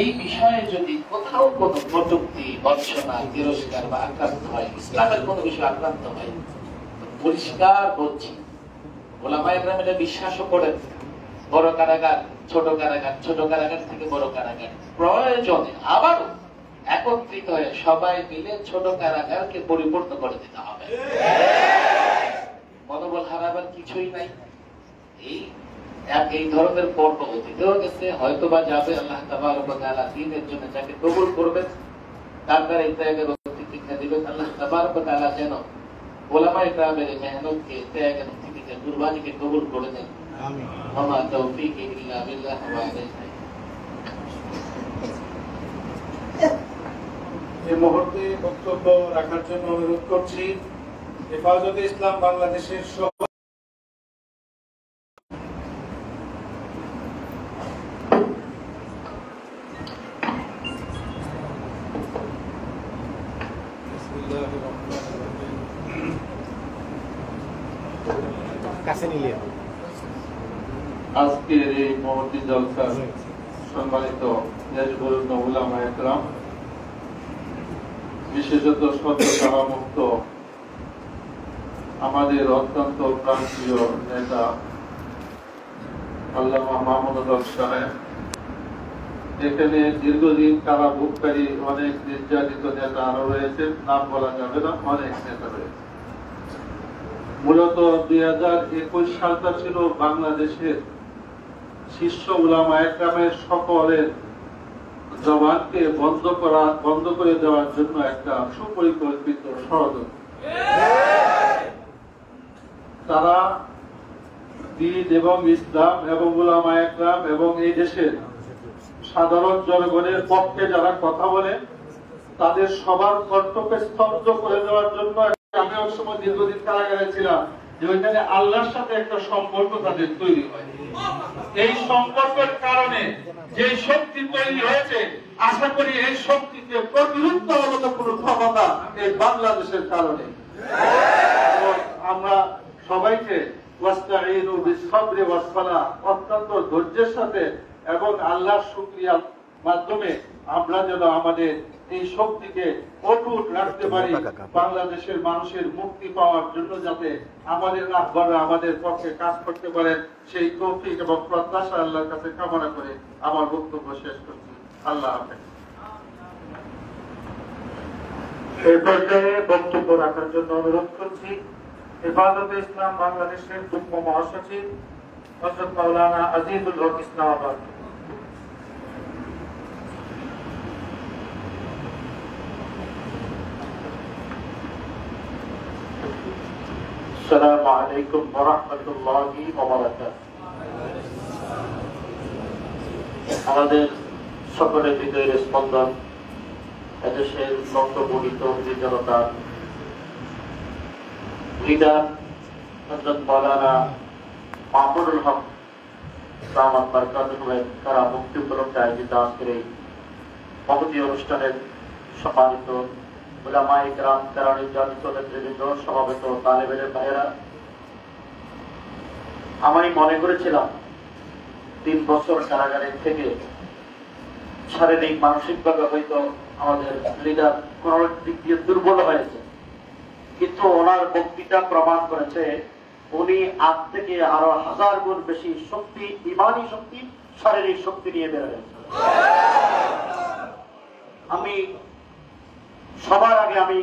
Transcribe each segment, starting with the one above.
এই বিষয়ে যদি কোথাও কোনো কটূক্তি, বঞ্চনা, তিরস্কার বা আক্রান্ত হয়, ইসলামের কোনো বিষয় আক্রান্ত হয়, পরিষ্কার বলছি, ওলামায়ে কেরাম এটা বিশ্বাসও করেন। বড় কারাগার, ছোট কারাগার, ছোট কারাগার থেকে বড় কারাগার, প্রয়োজনে আবারও একত্রিত হয়ে সবাই মিলে ছোট কারাগারকে পরিপূর্ণ করে দিতে হবে। মনোবল হারাবার কিছুই নাই। এই ধরনের পর্ব অতীতেও গেছে, হয়তো বা যাবে। আল্লাহ তাবারক ওয়া তাআলা দ্বীনের জন্য যাকে কবুল করবেন তার দ্বারা এই ত্যাগের প্রতিজ্ঞা দিবেন। আল্লাহ তাবারক ওয়া তাআলা যেন ওলামায়ে কেরামের মেহনতকে, ত্যাগের প্রতিজ্ঞা, কুরবানিকে কবুল করে দেন। আমিন। ওয়া মা তাওফীকি ইল্লা বিল্লাহ ওয়া আলাইহি। এই মুহূর্তে বক্তব্য রাখার জন্য অনুরোধ করছি হেফাজতে ইসলাম বাংলাদেশের আজকের এই মহতী জলসার সম্মানিত দেশবরণ্য উলামায়ে কেরাম, বিশেষত সত্যতামুক্ত আমাদের অত্যন্ত প্রাণপ্রিয় নেতা আল্লামা মাহমুদুল হক সাহেব, এখানে দীর্ঘদিন কারাভোগকারী অনেক নির্যাতিত নেতা আরো রয়েছেন, নাম বলা যাবে না, অনেক নেতা রয়েছে। মূলত 2021 সালটা ছিল বাংলাদেশের শীর্ষ উলামায়ে কেরামের সকলের জবানকে বন্ধ করে দেওয়ার জন্য একটা সুপরিকল্পিত ষড়যন্ত্র। তারা দ্বীন এবং ইসলাম এবং উলামায়ে কেরাম এবং এই দেশের সাধারণ জনগণের পক্ষে যারা কথা বলে তাদের সবার কণ্ঠকে স্তব্ধ করে দেওয়ার জন্য। আমি এক সময় দীর্ঘদিন কারাগারে ছিলাম, যে ওইখানে আল্লাহর সাথে একটা সম্পর্ক তাদের তৈরি হয়। এই সম্পর্কের কারণে যে শক্তি তৈরি হয়েছে, আশা করি এই শক্তিকে প্রতিরোধ করার মতো কোন ক্ষমতা এই বাংলাদেশের কারণে। আমরা সবাইকে ওয়াস্তাঈনু বিস-সাবরি ওয়াস-সালাহ, অত্যন্ত ধৈর্যের সাথে এবং আল্লাহর শুকরিয়ার মাধ্যমে আমরা যেন আমাদের এই শক্তিকে অটুট রাখতে পারি, বাংলাদেশের মানুষের মুক্তি পাওয়ার জন্য যাতে আমাদের রাহবররা আমাদের পক্ষে কাজ করতে পারেন, সেই তৌফিক এবং প্রত্যাশা আল্লাহর কাছে কামনা করে আমার বক্তব্য শেষ করছি। আল্লাহ হাফেজ। এই পর্যায়ে বক্তব্য রাখার জন্য অনুরোধ করছি হেফাজতে ইসলাম বাংলাদেশের যুগ্ম মহাসচিব হযরত মাওলানা আজিজুল হক ইসলামাবাদ। আসসালামু আলাইকুম ওয়া রাহমাতুল্লাহি ওয়া বারাকাতুহু। আমাদের সকলের হৃদয়ের স্পন্দন, এদেশের বঙ্গবহিত জনতা লিডার হযরত মাওলানা মাহমুদুল হক দামাত বারকাতুহুল্লাহ কারামুক্তি উপলক্ষে আয়োজিত আজকের এই মহতী অনুষ্ঠানের সম্মানিত উলামায়ে কেরাম, কারা নির্যাতিত নেতৃবৃন্দ, সমাবেত তালেবের ভাইয়েরা, আমি মনে করেছিলাম 3 বছর কারাগারে থেকে শারীরিক মানসিকভাবে হয়তো আমাদের লিডার কোন দিক দিয়ে দুর্বল হয়েছে, কিন্তু ওনার বক্তৃতা প্রমাণ করেছে উনি আজ থেকে আরো 1000 গুণ বেশি শক্তি, ইমানি শক্তি, শারীরিক শক্তি নিয়ে বের হয়েছে। আমি সবার আগে আমি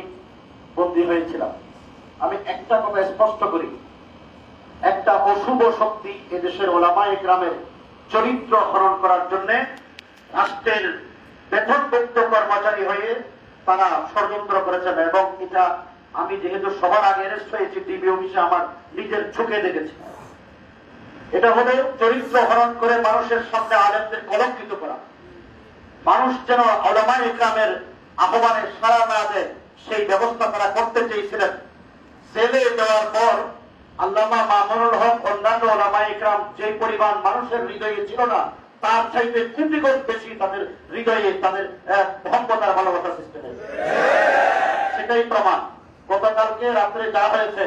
বন্দী হয়েছিলাম। আমি একটা কথা স্পষ্ট করি, একটা অশুভ শক্তি এদেশের ওলামায়ে কেরামের চরিত্র হরণ করার জন্য রাষ্ট্রের বেতনভুক্ত কর্মচারী হয়ে তারা ষড়যন্ত্র করেছেন, এবং এটা আমি যেহেতু সবার আগে অ্যারেস্ট হয়েছি ডিবি অফিসে, আমার নিজের চোখে দেখেছি। এটা হলো চরিত্র হরণ করে মানুষের সামনে আলেমদের কলঙ্কিত করা। মানুষ যেন ওলামায়ে কেরামের আহ্বানে সাড়া না দেয় সেই ব্যবস্থা তারা করতে চেয়েছিলেন। জেলে দেওয়ার পর আল্লামা মামুনুল হক অন্যান্য ওলামায়ে কেরাম যে পরিমাণ মানুষের হৃদয়ে ছিল না, তার চাইতে কোটিগুণ বেশি তাদের হৃদয়ে তাদের মহব্বতার ভালোবাসা সৃষ্টি হয়েছে। সেটাই প্রমাণ। গতকালকে রাত্রে যা হয়েছে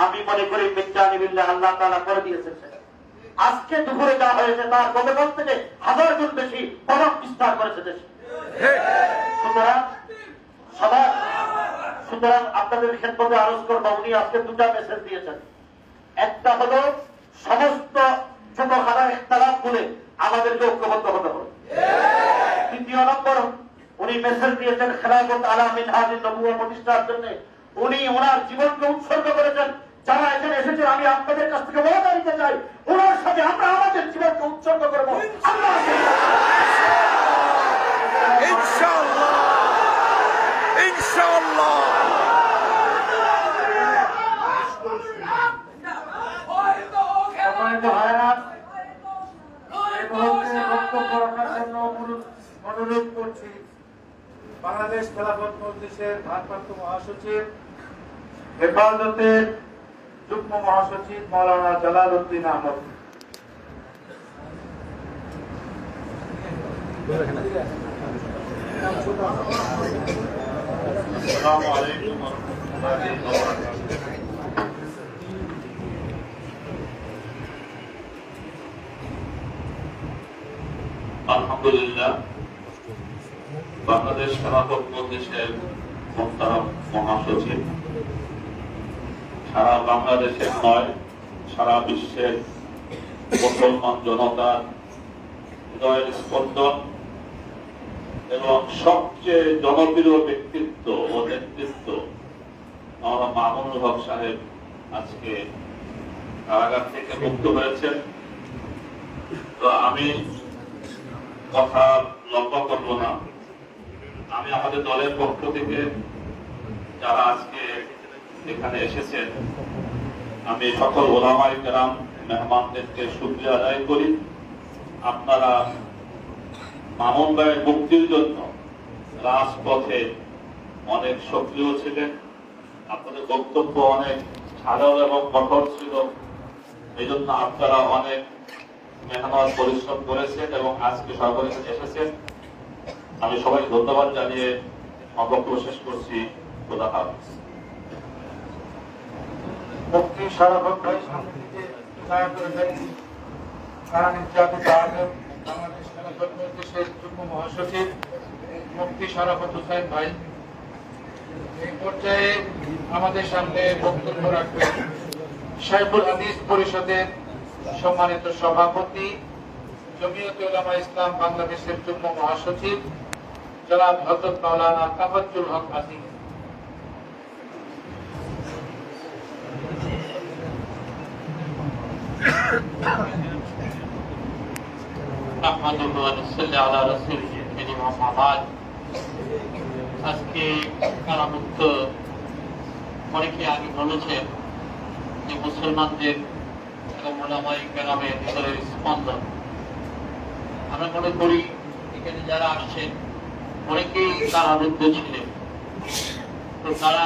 আমি মনে করি বিজ্ঞানী বিল্লাহ আল্লাহ তাআলা করে দিয়েছেন। আজকে দুপুরে যা হয়েছে তার গতকাল থেকে 1000 গুণ বেশি প্রভাব বিস্তার করেছে দেশে। সুতরাং আপনাদের ক্ষেত্রে আরোজ করবো, উনি আজকে দুটা মেসেজ দিয়েছেন। একটা হলো সমস্ত ছোটখাটো ইখতিলাফ বলে আমাদেরকে ঐক্যবদ্ধ হতে হবে। দ্বিতীয় নম্বর, উনি মেসেজ দিয়েছেন খেলাফত আলা মিনহাজিন নবুওয়া প্রতিষ্ঠার জন্য উনি ওনার জীবনকে উৎসর্গ করেছেন। যারা এখানে এসেছেন, আমি আপনাদের কাছ থেকে ওয়াদা নিতে চাই, ওনার সাথে আমরা আমাদের জীবনকে উৎসর্গ করবো। ইনশাআল্লাহ, ইনশাআল্লাহ। সম্মানিত ভাইরা, এই মুহূর্তে বক্তব্য রাখার জন্য অনুরোধ করছি বাংলাদেশ খেলাফত মজলিসের ভারপ্রাপ্ত মহাসচিব, হেফাজতের যুগ্ম মহাসচিব মাওলানা জালাল উদ্দিন আহমদ। আসসালামু আলাইকুম ওয়া রাহমাতুল্লাহি ওয়া বারাকাতুহু। আলহামদুলিল্লাহ, বাংলাদেশ খেলাফত মজলিসের মোহতারাম মহাসচিব সারা বাংলাদেশের নয়, সারা বিশ্বের মুসলমান জনতার হৃদয়ের স্পন্দন এবং সবচেয়ে জনপ্রিয় ব্যক্তিত্ব ও নেতৃত্ব আমরা মামুনুল হক সাহেব আজকে কারাগার থেকে মুক্ত হয়েছেন। তো আমি কথা লম্বা করব না। আমি আমাদের দলের পক্ষ থেকে যারা আজকে এখানে এসেছেন, আমি সকল ওলামায়ে কেরাম মেহমানদেরকে শুকরিয়া আদায় করি। আপনারা মামুন ভাইয়ের মুক্তির জন্য রাজপথে অনেক সক্রিয় ছিলেন। আপনাদের বক্তব্য অনেক সাধারণ এবং কঠোর ছিল। এই জন্য আপনারা অনেক মেহনত পরিশ্রম করেছেন এবং আজকে সকলে এসেছেন। আমি সবাই ধন্যবাদ জানিয়ে বক্তব্য শেষ করছি। খোদা হাফেজ। মুফতি শরাফত ভাই সামনে থেকে দয়া করে দেখি। নির্যাতিত আলেম, বাংলাদেশ খেলাফত মজলিসের যুগ্ম মহাসচিব মুফতি শরাফত হোসেন ভাই এই পর্যায়ে আমাদের সামনে বক্তব্য রাখবেন শাইখুল হাদিস পরিষদের সম্মানিত সভাপতি, জমিয়তে উলামা ইসলাম বাংলাদেশের যুগ্ম মহাসচিব জনাব হযরত মাওলানা তাফাজ্জুল হক আজিম। আজকে কারামুক্ত অনেকে আগে বলেছেন যে মুসলমানদের এবং ওলামায়ে কেরামের হৃদয়ের স্পন্দন। আমরা মনে করি এখানে যারা আসছেন অনেকেই কারারুদ্ধ ছিলেন। তো তারা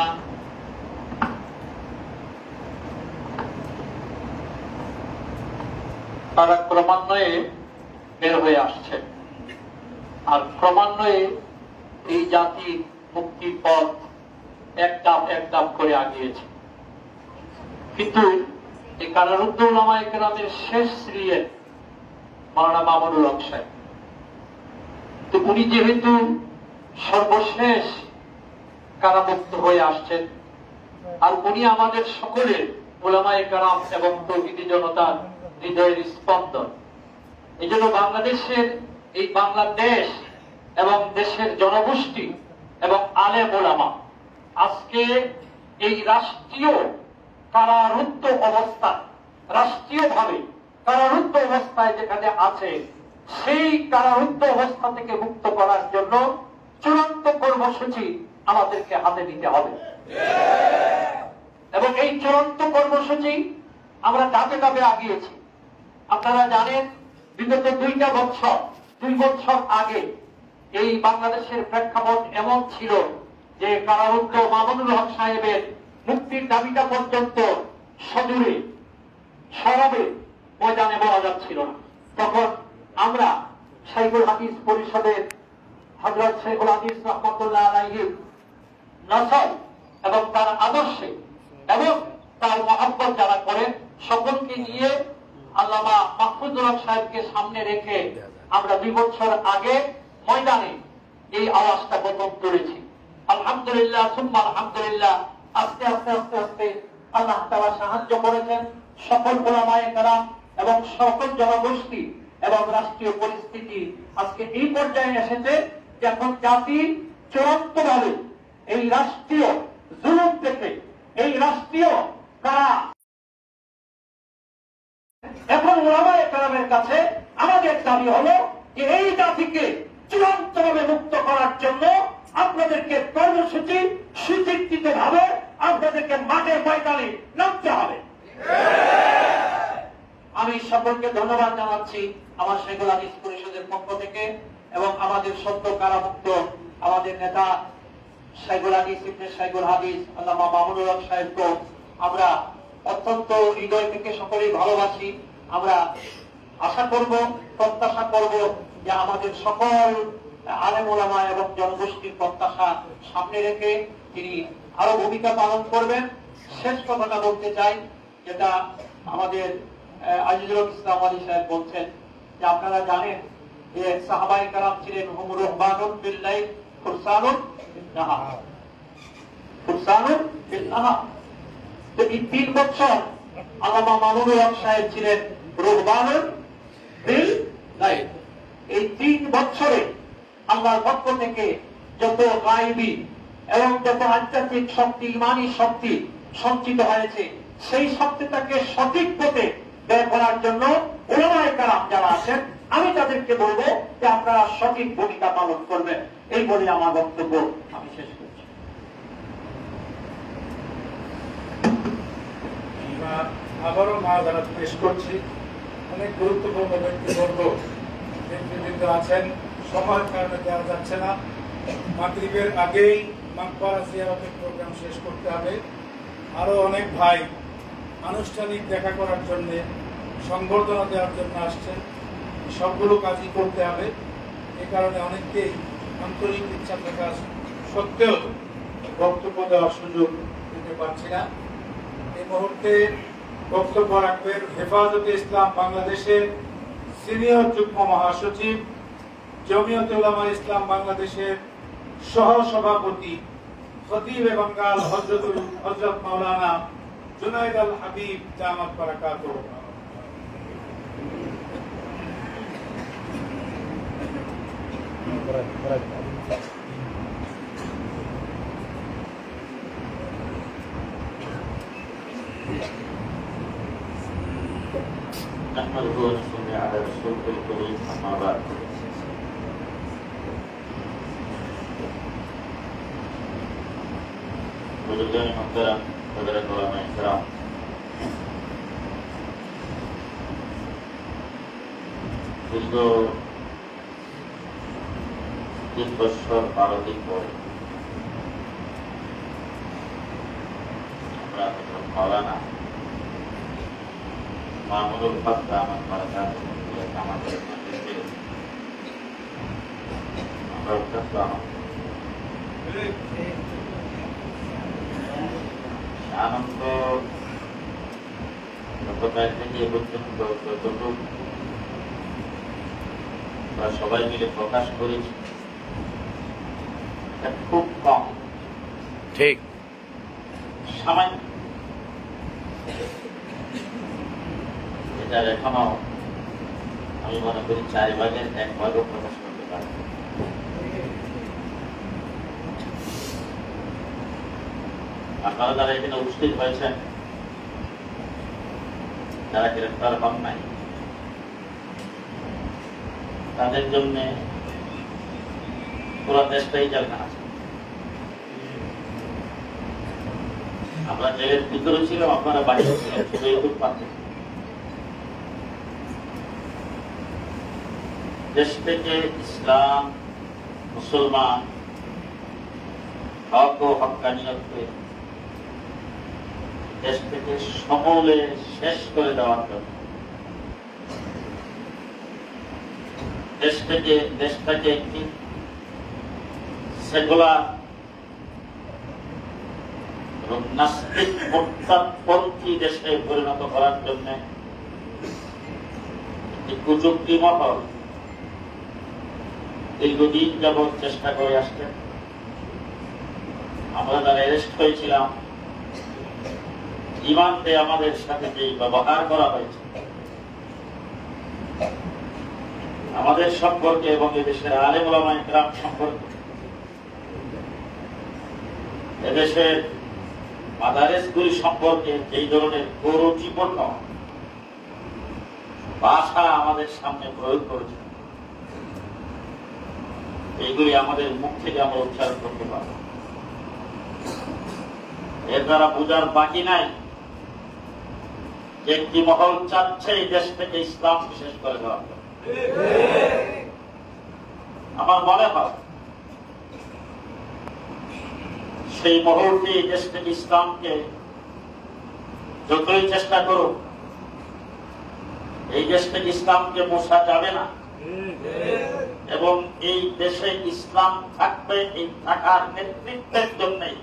ক্রমান্বয়ে বের হয়ে আসছেন, আর ক্রমান্বয়ে এই জাতির মুক্তির পথ এক ধাপ করে আগিয়েছে। কিন্তু এই কারারুদ্ধ উলামায়ে কেরামের শেষ শ্রীয়ের মাওলানা মামুনুল হক সাহেব, তো উনি যেহেতু সর্বশেষ কারামুক্ত হয়ে আসছেন, আর উনি আমাদের সকলের উলামায়ে কেরাম এবং তৌহিদি জনতার হৃদয়ের স্পন্দন। এই জন্য বাংলাদেশের এই বাংলাদেশ এবং দেশের জনগোষ্ঠী এবং আলেম ওলামা আজকে এই রাষ্ট্রীয় কারারুদ্ধ অবস্থা, রাষ্ট্রীয়ভাবে কারারুদ্ধ অবস্থায় যেখানে আছে, সেই কারারুদ্ধ অবস্থা থেকে মুক্ত করার জন্য চূড়ান্ত কর্মসূচি আমাদেরকে হাতে নিতে হবে। এবং এই চূড়ান্ত কর্মসূচি আমরা ধাপে ধাপে আগিয়েছি। আপনারা জানেন, বিগত 2 বছর আগে এই বাংলাদেশের প্রেক্ষাপট এমন ছিল যে কারারুদ্ধ মামুনুল হক সাহেবের মুক্তির দাবিটা পর্যন্ত সজোরে সরবে ময়দানে বলা যাচ্ছিল না। তখন আমরা শাইখুল হাদিস পরিষদের হযরত শাইখুল হাদিস রাহমাতুল্লাহ আলাইহি নসল এবং তার আদর্শে এবং তার মহব্বত যারা করেন সকলকে নিয়ে আল্লামা মাহফুজুর রহমান সাহেবকে সামনে রেখে আমরা 2 বছর আগে ময়দানে এই আওয়াজটা প্রথম তুলেছি। আলহামদুলিল্লাহ সুম্মা আলহামদুলিল্লাহ, আস্তে আস্তে আস্তে আস্তে আল্লাহ তাআলা সাহায্য করেছেন। সকল উলামায়ে কেরাম এবং সকল জনগোষ্ঠী এবং রাষ্ট্রীয় পরিস্থিতি আজকে এই পর্যায়ে এসেছে যে এখন জাতি চূড়ান্তভাবে এই রাষ্ট্রীয় জুলুম থেকে, এই রাষ্ট্রীয় কারা এখন উলামায়ে কেরামের কাছে আমাদের দাবি হলো যে এই জাতিকে চূড়ান্তভাবে মুক্ত করার জন্য আপনাদেরকে কর্মসূচি সুচিন্তিত ভাবে আপনাদেরকে মাঠে ময়দানে নামতে হবে। আমি সকলকে ধন্যবাদ জানাচ্ছি আমার শেখুল হাদিস পরিষদের পক্ষ থেকে এবং আমাদের সদ্য কারামুক্ত আমাদের নেতা শেখুল হাদিস ইবনে শেখুল হাদিস আল্লামা মামুনুল হক সাহেবকে আমরা অত্যন্ত হৃদয় থেকে সকলেই ভালোবাসি। আমরা আশা করব, প্রত্যাশা করব যে আমাদের সকল আলেম ওলামা এবং জনগোষ্ঠীর প্রত্যাশা সামনে রেখে তিনি আরো ভূমিকা পালন করবেন। শেষ কথাটা বলতে চাই, যেটা আমাদের আজিজুল হক ইসলাম আলী সাহেব বলছেন যে আপনারা জানেন যে সাহাবায়ে কেরাম ছিলেন হুম রুহবানুন বিল লাইল ফুরসানুন বিন নাহার, ফুরসানুন বিন নাহার। তো এই 3 বছর আল্লামা মামুনুল হক সাহেব ছিলেন রুহবানুন বিল লাইল। এই 3 বছরে আল্লাহর পক্ষ থেকে যত গায়বী এবং যত আধ্যাত্মিক শক্তি, ইমানি শক্তি সঞ্চিত হয়েছে, সেই শক্তিটাকে সঠিক পথে ব্যয় করার জন্য উলামায়ে কেরাম যারা আছেন আমি তাদেরকে বলবো যে আপনারা সঠিক ভূমিকা পালন করবেন। এই বলে আমার বক্তব্য আমি শেষ করছি। আবারও মাযারাত পেশ করছি। অনেক গুরুত্বপূর্ণ ব্যক্তিবর্গ নেতৃবৃন্দ আছেন, সময়ের কারণে দেওয়া যাচ্ছে না। মাগরিবের আগেই মাকবারা জিয়ারতের প্রোগ্রাম শেষ করতে হবে। আরো অনেক ভাই আনুষ্ঠানিক দেখা করার জন্য, সংবর্ধনা দেওয়ার জন্য আসছেন। সবগুলো কাজই করতে হবে। এই কারণে অনেককেই আন্তরিক ইচ্ছা থাকা সত্ত্বেও বক্তব্য দেওয়ার সুযোগ দিতে পারছি না। এই মুহূর্তে বক্তব্য রাখবেন হেফাজতে ইসলাম বাংলাদেশের সিনিয়র যুগ্ম মহাসচিব, জমিয়তে উলামা ইসলাম বাংলাদেশের সহ সভাপতি, খতিবে বাঙ্গাল হযরত মাওলানা জুনায়েদ আল হাবিব দামাত বারাকাতুহু। نحمده ونصلي على رسوله الكريم أما بعد بزرگان محترم حضرت علماء کرام দীর্ঘ 3 বছর 12 দিন পরে আমরা মাওলানা মামুনুল হক দামাত বারাকাতুহু আমাদের আমরা অত্যন্ত আনন্দ গতকাল থেকে এ পর্যন্ত যতটুকু সবাই মিলে প্রকাশ করেছি খুব কম, ঠিক সামান্য। এটার এখনো আমি মনে করি 4 ভাগের 1 ভাগও প্রকাশ করতে পারি। আপনারা যারা এখানে উপস্থিত হয়েছেন, যারা গ্রেফতার হন নাই, তাদের জন্য পুরো দেশটাই জেলখানা আছে। আমরা জেলের ভিতরে ছিলাম, আপনারা বাইরে ছিলেন, শুধু এইটুকু পাচ্ছেন। দেশ থেকে ইসলাম, মুসলমান, হক ও হক্কানিয়তকে দেশ থেকে সমূলে শেষ করে দেওয়ার জন্য, দেশটাকে একটি সেকুলার এবং নাস্তিক মোরতাদপন্থী দেশে পরিণত করার জন্য একটি কুযুক্তি মহল দীর্ঘদিন যাবৎ চেষ্টা করে আসছেন। আমরা যারা অ্যারেস্ট হয়েছিলাম, ইমানতে আমাদের সাথে যে ব্যবহার করা হয়েছে, আমাদের সম্পর্কে এবং এদেশের আলেম ওলামা ইকরাম সম্পর্কে, এদেশের মাদারেসগুলি সম্পর্কে যেই ধরনের কুরুচিপূর্ণ ভাষা আমাদের সামনে প্রয়োগ করেছে, এইগুলি আমাদের মুখ থেকে আমরা উচ্চারণ করতে পারব। এর দ্বারা বোঝার বাকি নাই যে একটি মহল চাচ্ছে এই দেশ থেকে ইসলাম বিশেষ করে দেওয়া। আমার মনে হয় সেই মহলটি এই দেশ থেকে ইসলামকে যতই চেষ্টা করুক, এই দেশ থেকে ইসলামকে মোছা যাবে না, এবং এই দেশে ইসলাম থাকবে। এই থাকার নেতৃত্বের জন্যই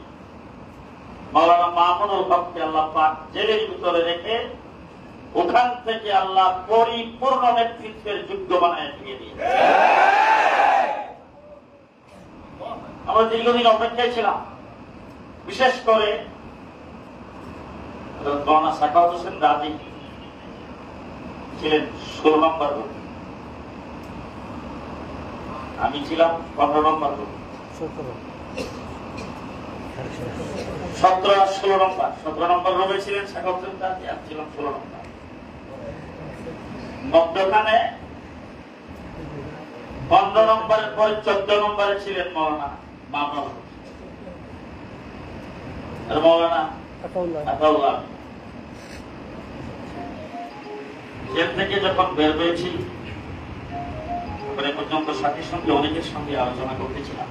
মাওলানা মামুনুল হককে আল্লাহ পাক জেলের ভিতরে রেখে ওখান থেকে আল্লাহ পরিপূর্ণ নেতৃত্বের যোগ্য বানায় দিয়ে দিয়েছে। আমরা দীর্ঘদিন অপেক্ষায় ছিলাম, বিশেষ করে মাওলানা সাখাওয়াত হোসেন রাজি ছিলেন 16 নম্বর রুম, আমি ছিলাম 15 নম্বর রুম, 17 আর 16 নম্বর। 17 নম্বর রুমে ছিলেন সাখাওয়াত হোসেন রাজি, আর ছিলাম 16 নম্বর। মধ্যখানে 15 নম্বরের পরে 14 নম্বরে ছিলেন মাওলানা মামুনুল হক আর মাওলানা আতাউল্লাহ। জেল থেকে যখন বের হয়েছি, ওখানে পর্যন্ত সাথীর সঙ্গে অনেকের সঙ্গে আলোচনা করতেছিলাম।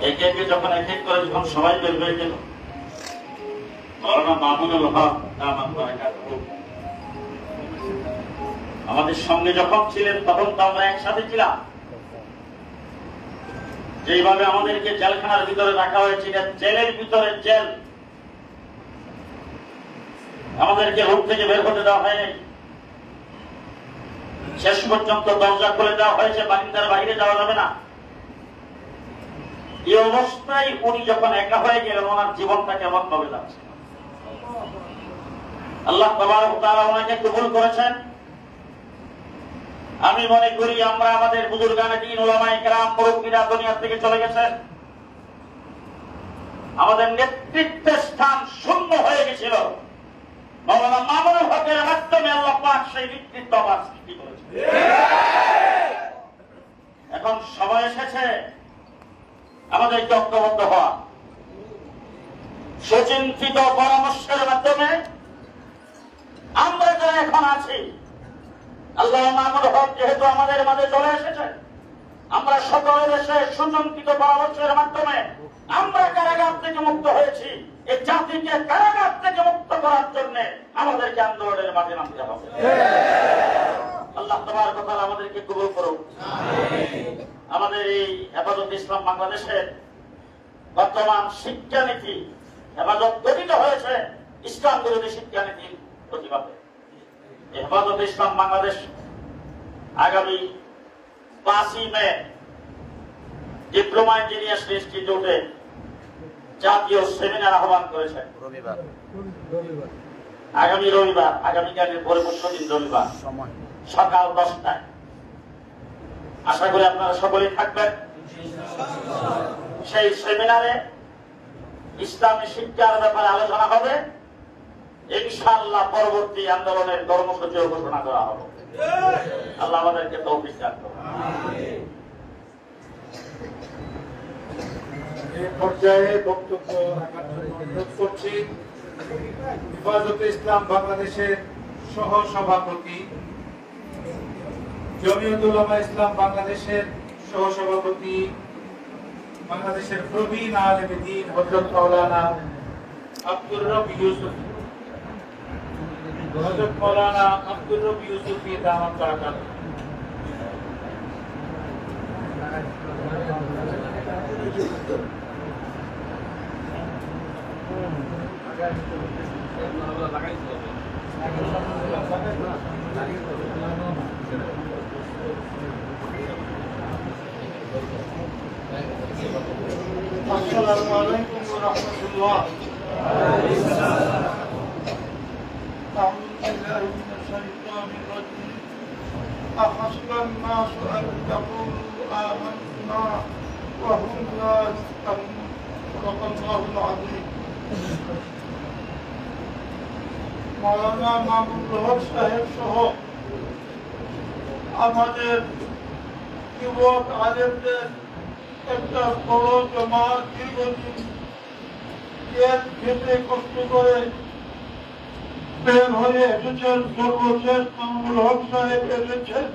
একে একে যখন এক এক করে যখন সবাই বের হয়ে গেল, মাওলানা মামুনুল হক আমাদের সঙ্গে যখন ছিলেন, তখন তো আমরা একসাথে ছিলাম। যেইভাবে আমাদেরকে জেলখানার ভিতরে রাখা হয়েছিল, জেলের ভিতরে জেল, আমাদেরকে রুম থেকে বের হতে দেওয়া হয়নি। শেষ পর্যন্ত দরজা খুলে দেওয়া হয়েছে, বারিন্দার বাইরে যাওয়া যাবে না। এই অবস্থায় উনি যখন একা হয়ে গেলেন, ওনার জীবনটা কেমন ভাবে যাচ্ছে। আল্লাহ তাবারক ওয়া তাআলা ওনাকে কবুল করেছেন। আমি মনে করি আমরা আমাদের বুজুর্গানে দ্বীন উলামায়ে কেরাম মুরব্বীরা দুনিয়া থেকে চলে গেছেন, আমাদের নেতৃত্বের স্থান শূন্য হয়ে গেছিল। মাওলানা মামুনুল হকের মাধ্যমে আল্লাহ পাক সেই নেতৃত্ব আবার সৃষ্টি করেছেন। এখন সময় এসেছে আমাদেরকে ঐক্যবদ্ধ হওয়া, সুচিন্তিত পরামর্শের মাধ্যমে আমরা যারা এখন আছি, আল্লাহ মামুনুল হক যেহেতু আমাদের মাঝে চলে এসেছে, আমরা সকলের এসে সুচিন্তিত পরামর্শের মাধ্যমে আমরা কারাগার থেকে মুক্ত হয়েছি। এই জাতিকে কারাগার থেকে মুক্ত করার জন্য আমাদেরকে আন্দোলনের মাঝে নামতে হবে। আল্লাহ তাবারক ওয়া তাআলা আমাদেরকে কবুল করুন। আমাদের এই হেফাজত ইসলাম বাংলাদেশের বর্তমান শিক্ষানীতি, হেফাজত গঠিত হয়েছে ইসলাম বিরোধী শিক্ষানীতির প্রতিবাদে। হেফাজত ইসলাম বাংলাদেশ আগামী 5ই মে ডিপ্লোমা ইঞ্জিনিয়ার্স ইনস্টিটিউটে জাতীয় সেমিনার আহ্বান করেছেন। আগামী রবিবার, আগামীকালের পরবর্তী দিন রবিবার সকাল 10টায়। আশা করি আপনারা সকলেই থাকবেন। সেই সেমিনারে ইসলামী শিক্ষার ব্যাপারে আলোচনা হবে। ইনশাআল্লাহ পরবর্তী আন্দোলনের কর্মসূচি ঘোষণা করা হবে। আল্লাহ আমাদেরকে তৌফিক দান করুন। এই পর্যায়ে বক্তব্য রাখার জন্য অনুরোধ করছি হেফাজতে ইসলাম বাংলাদেশের সহ সভাপতি, জমিয়ত উলামা ইসলাম বাংলাদেশের সহ সভাপতি, বাংলাদেশের প্রবীণ আলেমে দ্বীন হযরত মাওলানা আব্দুর রব ইউসুফ, হযরত মাওলানা আব্দুর রব ইউসুফী দামাত বারাকাতুহু। السلام عليكم ورحمة الله. أعوذ بالله من الشيطان الرجيم. أحسب الناس أن يقولوا آمنا وهم لا يفتنون. صدق الله العظيم. মৌলানা মাহমুদুল হক সাহেব সহ আমাদের যুবক আলেমদের একটা বড় জমাত দীর্ঘদিন জেল খেতে কষ্ট করে বের হয়ে এসেছেন। সর্বশেষ মাহমুদুল হক সাহেব এসেছেন।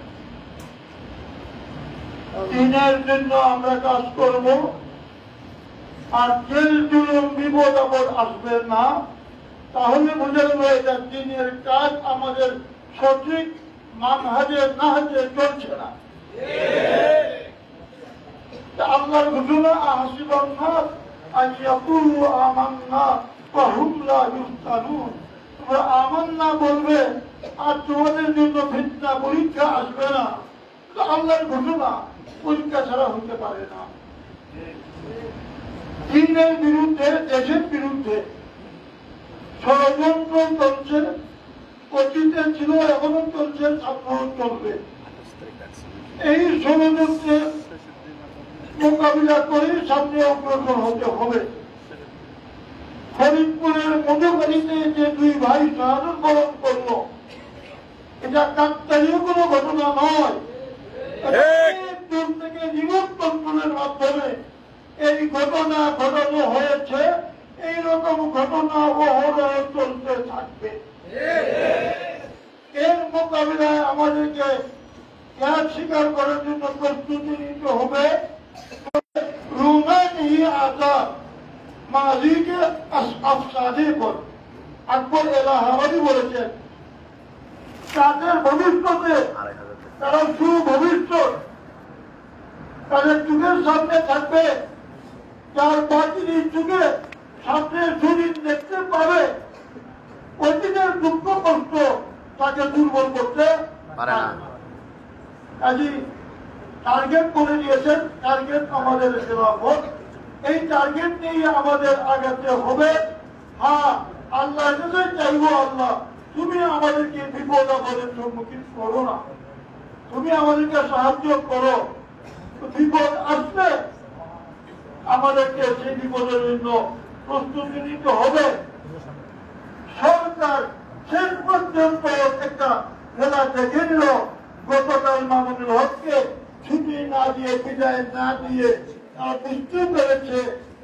দিনের জন্য আমরা কাজ করব, আর জেল জুলুম বিপদ আপদ আসবে না। তাহলে বোঝা গেল এটা দিনের কাজ আমাদের সঠিক মানহাজে নাহাজে চলছে না। আল্লাহর ঘোষণা আহসিবান নাস আন ইয়াকুলু আমান্না ওয়া হুম লা ইফতানুন। তোমরা আমান্না বলবে আর তোমাদের জন্য ফিতনা পরীক্ষা আসবে না। আল্লাহর ঘোষণা, পরীক্ষা ছাড়া হতে পারে না। দিনের বিরুদ্ধে, দেশের বিরুদ্ধে ষড়যন্ত্র চলছে, অতীতে ছিল, এখনো চলছে, সামনেও চলবে। এই ষড়যন্ত্রের মোকাবিলা করে সামনে অগ্রসর হতে হবে। ফরিদপুরের মধুকারীতে যে দুই ভাই শাহাদত বরণ করলো, এটা কাকতালীয় কোনো ঘটনা নয়। দূর থেকে রিমোট কন্ট্রোলের মাধ্যমে এই ঘটনা ঘটানো হয়েছে। এইরকম ঘটনা অহরহ চলতে থাকবে। এর মোকাবিলায় আমাদেরকে ত্যাগ স্বীকার করার জন্য প্রস্তুতি নিতে হবে। রুমানি আজাদ মালিকে আফসাদে পর আকবর এলাহাবাদী বলেছেন, তাদের ভবিষ্যতে, তারা সুভবিষ্যৎ তাদের যুগের সামনে থাকবে, যার বাতিল যুগে সামনে সুদিন দেখতে পাবে। অতীতের দুঃখ কষ্ট তাকে দুর্বল করতে পারে না। কাজী টার্গেট করে দিয়েছেন, টার্গেট আমাদের খেলাফত। এই টার্গেট নিয়ে আমাদের আগাতে হবে। হ্যাঁ, আল্লাহ কাছে চাইবো, আল্লাহ তুমি আমাদেরকে বিপদ আপদের সম্মুখীন করো না, তুমি আমাদেরকে সাহায্য করো। বিপদ আসলে আমাদেরকে সেই বিপদের জন্য প্রস্তুতি নিতে হবে। সরকার শেষ পর্যন্ত একটা খেলা দেখে নিল। গতকাল মামুনুল হককে ছুটি না দিয়ে, বিদায় না দিয়ে তারা বুঝতে পেরেছে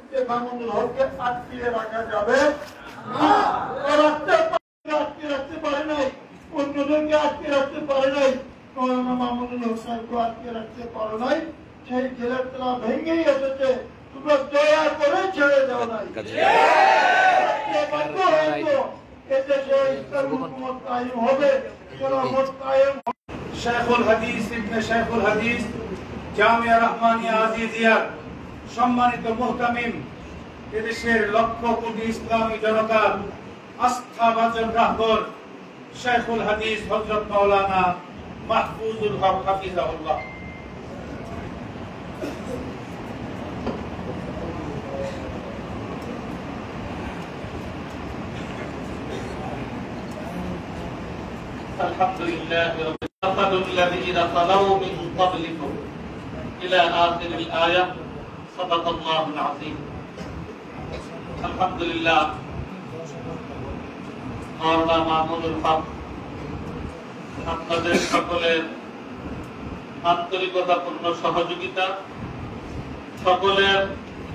যে মামুনুল হককে আটকিয়ে রাখা যাবে না। আটকে রাখতে পারে নাই, অন্যজনকে আটকে রাখতে পারে নাই, মামুনুল হক সাহেবকে আটকে রাখতে পারে নাই। সেই জেলের তারা ভেঙেই এসেছে। তোমরা দয়া করে ছেড়ে দেওয়া নাই। এদেশে ইসলামী হুকুমত কায়েম হবে, খেলাফত কায়েম হবে। শেখুল হাদিস ইবনে শেখুল হাদিস জামিয়া রহমানিয়া আজিজিয়ার সম্মানিত মুহতামিম, এদেশের লক্ষ কোটি ইসলামী জনতার আস্থাভাজন রাহবর শেখুল হাদিস হযরত মাওলানা মাহফুজুল হক হাফিজাহুল্লাহ। الحمد لله رب الذين خلوا من قبلكم إلى آخر الآية صدق الله العظيم. الحمد لله. মাওলানা মাহমুদুল হক আপনাদের সকলের আন্তরিকতাপূর্ণ সহযোগিতা, সকলের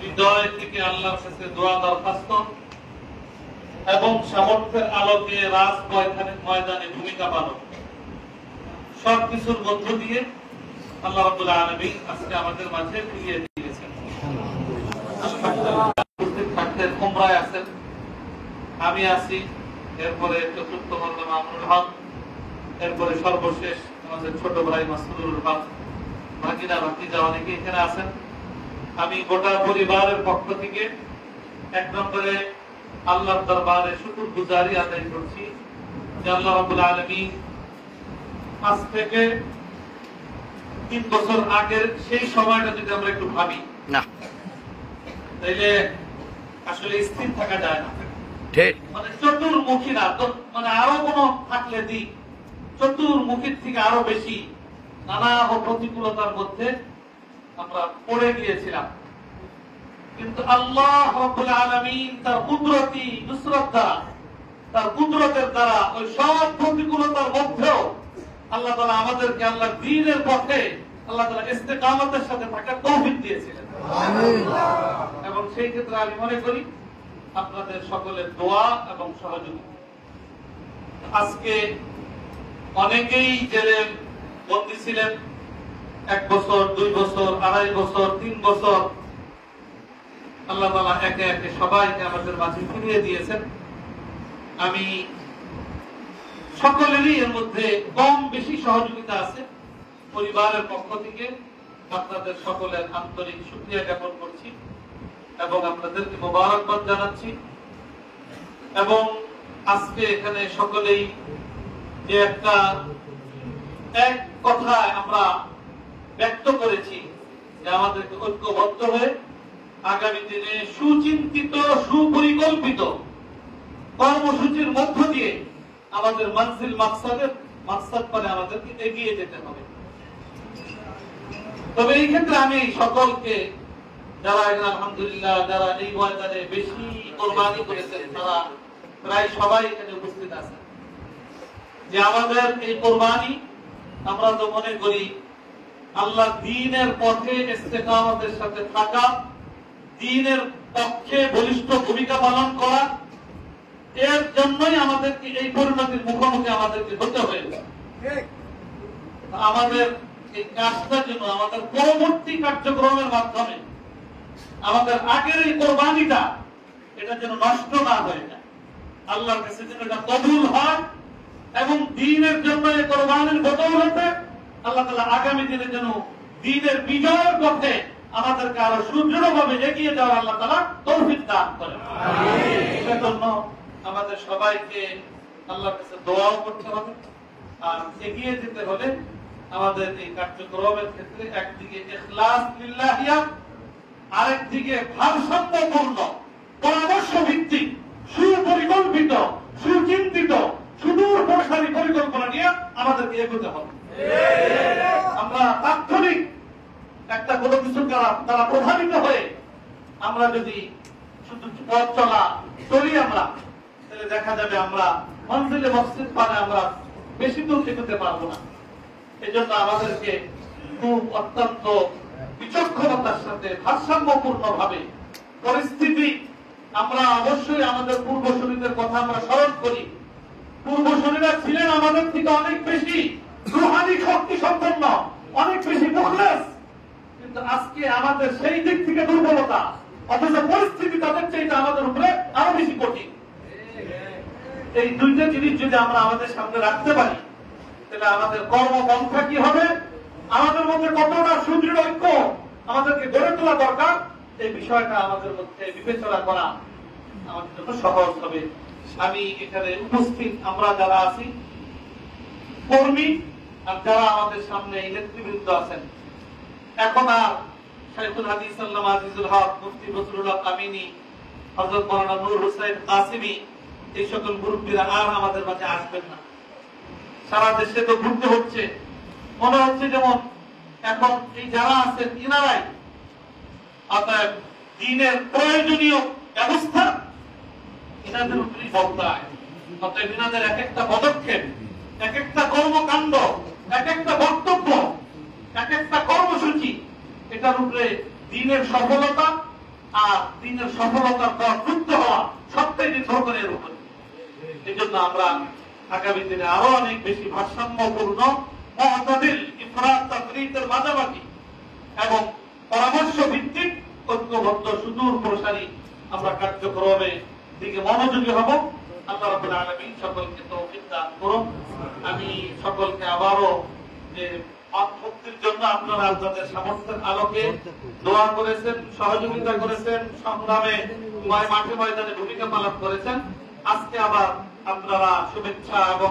হৃদয় থেকে আল্লাহর কাছে দোয়া দরখাস্ত এবং সামর্থ্যের আলোকে রাজ ময়দানে ভূমিকা পালন, সবকিছুর মধ্য দিয়ে আল্লাহ রাব্বুল আলামিন আজকে আমাদের মাঝে ফিরিয়ে দিয়েছেন। কুমরায় আছেন, আমি আছি, এরপরে চতুর্থ মাওলানা মামুনুল হক, এরপরে সর্বশেষ আমাদের ছোট ভাই মাসুদুল হক, ভাগিনা ভাতিজা অনেকে এখানে আছেন। আমি গোটা পরিবারের পক্ষ থেকে এক নম্বরে আল্লাহর দরবারে শুকরগুজারি আদায় করছি যে আল্লাহ রাব্বুল আলামিন আজ থেকে 3 বছর আগের সেই সময়টা যদি আমরা একটু ভাবি, তাইলে আসলে স্থির থাকা যায় না। ঠিক, মানে চতুর্মুখী না, মানে আরো কোনো থাকলে দিক চতুর্মুখীর থেকে আরো বেশি নানা প্রতিকূলতার মধ্যে আমরা পড়ে গিয়েছিলাম। কিন্তু আল্লাহ রাব্বুল আলামিন তার কুদরতি নুসরত দ্বারা, তার কুদরতের দ্বারা ওই সব প্রতিকূলতার মধ্যেও আল্লাহ তাআলা আমাদেরকে আল্লাহর দ্বীনের পথে আল্লাহ তাআলা ইস্তেকামতের সাথে থাকার তৌফিক দিয়েছিলেন। এবং সেই ক্ষেত্রে আমি মনে করি আপনাদের সকলের দোয়া এবং সহযোগিতা। আজকে অনেকেই জেলে বন্দী ছিলেন, 1 বছর, 2 বছর, 2.5 বছর, 3 বছর। আল্লাহ তাআলা একে একে সবাইকে আমাদের মাঝে ফিরিয়ে দিয়েছেন। আমি সকলেরই এর মধ্যে কম বেশি সহযোগিতা আছে। পরিবারের পক্ষ থেকে আপনাদের সকলের আন্তরিক শুকরিয়া জ্ঞাপন করছি এবং আপনাদেরকে মোবারকবাদ জানাচ্ছি। এবং আজকে এখানে সকলেই যে এক কথায় আমরা ব্যক্ত করেছি যে আমাদেরকে ঐক্যবদ্ধ হয়ে আগামী দিনে সুচিন্তিত সুপরিকল্পিত কর্মসূচির মধ্য দিয়ে আমাদের মাকসাদ পরে আমাদেরকে এগিয়ে যেতে হবে। তবে এই ক্ষেত্রে আমি সকলকে, যারা আলহামদুলিল্লাহ যারা এই ময়দানে বেশি কোরবানি করেছেন, তারা প্রায় সবাই এখানে উপস্থিত আছেন, যে আমাদের এই কোরবানি আমরা তো মনে করি আল্লাহ দ্বীনের পথে ইস্তেকামতের সাথে থাকা, দ্বীনের পক্ষে বলিষ্ঠ ভূমিকা পালন করা, এর জন্যই আমাদেরকে এই পরিণতির মুখোমুখি আমাদেরকে হতে হয়েছে। আমাদের এই কাজটা যেন আমাদের পরবর্তী কার্যক্রমের মাধ্যমে আমাদের আগের এই কোরবানিটা এটা যেন নষ্ট না হয়ে যায়, আল্লাহর কাছে যেন এটা কবুল হয় এবং দ্বীনের জন্য এই কোরবানির বদৌলতে আল্লাহ তাআলা আগামী দিনে যেন দ্বীনের বিজয়ের পথে আমাদেরকে আরো সুদৃঢ়ভাবে এগিয়ে যাওয়ার আল্লাহ তাআলা তৌফিক দান করেন। সেজন্য আমাদের সবাইকে আল্লাহর কাছে দোয়াও করতে হবে। আর এগিয়ে যেতে হলে আমাদের এই কার্যক্রমের ক্ষেত্রে একদিকে ইখলাস লিল্লাহিয়া, আরেকদিকে ভারসাম্যপূর্ণ পরামর্শ ভিত্তিক সুপরিকল্পিত সুচিন্তিত সুদূর প্রসারী পরিকল্পনা নিয়ে আমাদেরকে এগোতে হবে। আমরা তাৎক্ষণিক একটা কোনো কিছু দ্বারা প্রভাবিত হয়ে আমরা যদি শুধু পথ চলি আমরা, তাহলে দেখা যাবে আমরা মঞ্জিলে মসজিদ পানে আমরা বেশি দূর এগোতে পারবো না। এই জন্য আমাদেরকে খুব অত্যন্ত বিচক্ষণতার সাথে ভারসাম্যপূর্ণ ভাবে পরিস্থিতি, আমরা অবশ্যই আমাদের পূর্বসূরীদের কথা আমরা স্মরণ করি। পূর্বসূরীরা ছিলেন আমাদের থেকে অনেক বেশি রুহানি শক্তি সম্পন্ন, অনেক বেশি মুখলেস, কিন্তু আজকে আমাদের সেই দিক থেকে দুর্বলতা, অথচ পরিস্থিতি তাদের চাইতে আমাদের উপরে আরো বেশি কঠিন। এই দুইটা জিনিস যদি আমরা আমাদের সামনে রাখতে পারি, তাহলে আমাদের কর্মপন্থা কি হবে, আমাদের মধ্যে কতটা সুদৃঢ় ঐক্য আমাদেরকে গড়ে তোলা দরকার, এই বিষয়টা আমাদের মধ্যে বিবেচনা করা আমাদের জন্য সহজ হবে। আমি এখানে উপস্থিত আমরা যারা আছি কর্মী, আর যারা আমাদের সামনে নেতৃবৃন্দ আছেন, এখন আর শাইখুল হাদিস আল্লামা আজিজুল হক, মুফতি বজলুল্লাহ আমিনী, হযরত মাওলানা নূর হোসেন কাসিমি, এই সকল মুরব্বীরা আর আমাদের মাঝে আসবেন না। সারা দেশে তো ঘুরতে হচ্ছে, মনে হচ্ছে যেমন এখন এই যারা আছেন ইনারাই অতএব দ্বীনের প্রয়োজনীয় ব্যবস্থা ইনাদের উপরই বর্তায়। অতএব ইনাদের এক একটা পদক্ষেপ, এক একটা কর্মকাণ্ড, এক একটা বক্তব্য, এক একটা কর্মসূচি, এটার উপরে দ্বীনের সফলতা আর দ্বীনের সফলতার পর যুক্ত হওয়া সবটাই নির্ভর করে এর উপরে। এই জন্য আমরা আগামী দিনে আরো অনেক বেশি ভারসাম্যপূর্ণ, মুতাদিল, ইফরাত তাফরীতের মাঝামাঝি এবং পরামর্শ ভিত্তিক ঐক্যবদ্ধ সুদূর প্রসারী আমরা কার্যক্রমে দিকে মনোযোগী হব। আল্লাহ রাব্বুল আলামিন সকলকে তৌফিক দান করুন। আমি সকলকে আবারও যে মুক্তির জন্য আপনারা আপনাদের সামর্থ্যের আলোকে দোয়া করেছেন, সহযোগিতা করেছেন, সংগ্রামে মাঠে ময়দানে ভূমিকা পালন করেছেন, আজকে আবার আপনারা শুভেচ্ছা এবং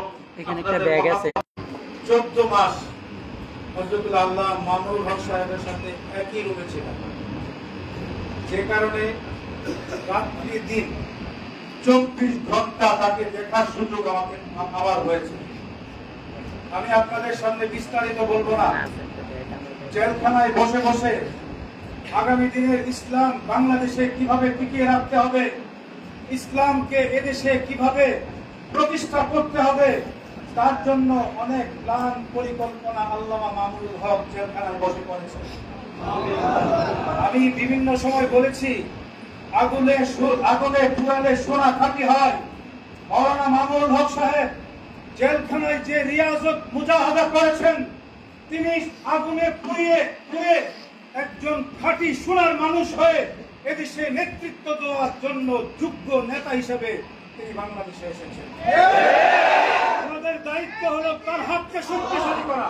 14 মাস হযরতুল আল্লাহ মামুনুল হক সাহেবের সাথে একই রুমে ছিলেন। যে কারণে রাত্রি দিন 24 ঘন্টা তাকে দেখার সুযোগ আমার হয়েছে। আমি আপনাদের সামনে বিস্তারিত বলবো না। জেলখানায় বসে বসে আগামী দিনের ইসলাম বাংলাদেশে কিভাবে টিকিয়ে রাখতে হবে, ইসলামকে এদেশে কিভাবে প্রতিষ্ঠা করতে হবে, তার জন্য অনেক প্ল্যান পরিকল্পনা আল্লামা মামুনুল হক জেলখানায় বসে করেছেন। আমি বিভিন্ন সময় বলেছি, আগুনে পুরালে সোনা খাঁটি হয়। মাওলানা মামুনুল হক সাহেব জেলখানায় যে রিয়াজত মুজাহাদা করেছেন, তিনি আগুনে পুড়িয়ে একজন খাঁটি সোনার মানুষ হয়ে এদেশে নেতৃত্ব দেওয়ার জন্য যোগ্য নেতা হিসেবে তিনি বাংলাদেশে এসেছেন। আমাদের দায়িত্ব হলো তার হাতকে শক্তিশালী করা,